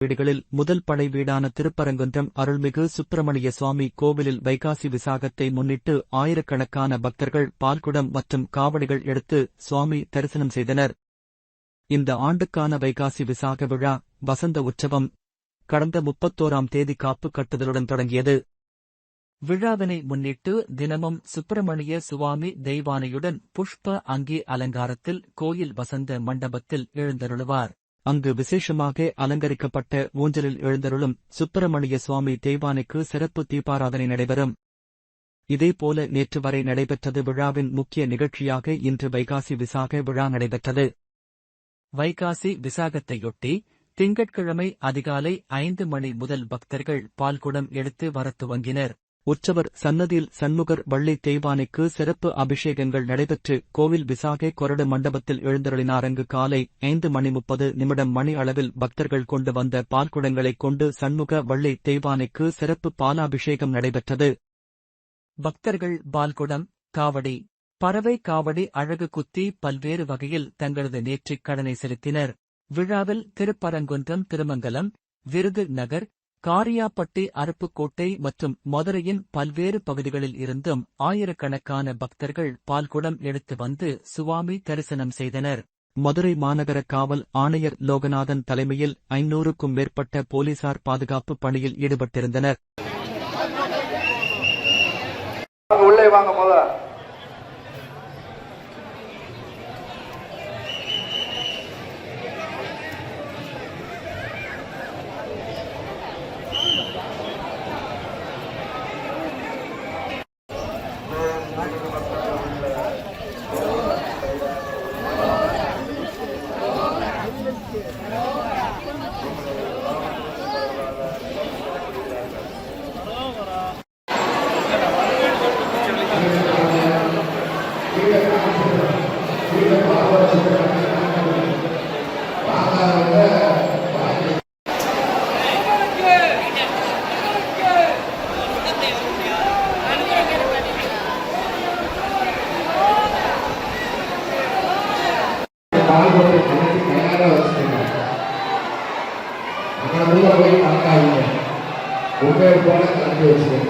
வீடுகளில் முதல் படை வீடான திருப்பரங்குன்றம் அருள்மிகு சுப்பிரமணிய சுவாமி கோவிலில் வைகாசி விசாகத்தை முன்னிட்டு ஆயிரக்கணக்கான பக்தர்கள் பால்குடம் மற்றும் காவடிகள் எடுத்து சுவாமி தரிசனம் செய்தனர். இந்த ஆண்டுக்கான வைகாசி விசாக விழா வசந்த உற்சவம் கடந்த 31ஆம் தேதி காப்பு கட்டுதலுடன் தொடங்கியது. விழாவினை முன்னிட்டு தினமும் சுப்பிரமணிய சுவாமி தெய்வானையுடன் புஷ்ப அங்கி அலங்காரத்தில் கோயில் வசந்த மண்டபத்தில் எழுந்தருளுவார். அங்கு விசேஷமாக அலங்கரிக்கப்பட்ட ஊஞ்சலில் எழுந்தருளும் சுப்பிரமணிய சுவாமி தெய்வானைக்கு சிறப்பு தீபாராதனை நடைபெறும். இதேபோல நேற்று வரை நடைபெற்றது. விழாவின் முக்கிய நிகழ்ச்சியாக இன்று வைகாசி விசாக விழா நடைபெற்றது. வைகாசி விசாகத்தையொட்டி திங்கட்கிழமை அதிகாலை 5 மணி முதல் பக்தர்கள் பால்குடம் எடுத்து வரத் துவங்கினர். உற்சவர் சன்னதியில் சண்முகர் வள்ளி தெய்வானைக்கு சிறப்பு அபிஷேகங்கள் நடைபெற்று கோவில் விசாகை கொரடு மண்டபத்தில் எழுந்தருளினார். அங்கு காலை 5:30 மணி அளவில் பக்தர்கள் கொண்டு வந்த பால்குடங்களைக் கொண்டு சண்முக வள்ளி தெய்வானைக்கு சிறப்பு பாலாபிஷேகம் நடைபெற்றது. பக்தர்கள் பால்குடம், காவடி, பறவை காவடி அழகு குத்தி பல்வேறு வகையில் தங்களது நேற்றிக் கடனை செலுத்தினர். விழாவில் திருப்பரங்குன்றம், திருமங்கலம், விருதுநகர், காரியாப்பட்டி, அருப்புக்கோட்டை மற்றும் மதுரையின் பல்வேறு பகுதிகளில் இருந்தும் ஆயிரக்கணக்கான பக்தர்கள் பால்குடம் எடுத்து வந்து சுவாமி தரிசனம் செய்தனர். மதுரை மாநகர காவல் ஆணையர் லோகநாதன் தலைமையில் 500க்கும் மேற்பட்ட போலீசார் பாதுகாப்பு பணியில் ஈடுபட்டிருந்தனர். உள்ளே வாங்க போத போய் கணக்காக போல கலந்து வச்சுக்கோங்க.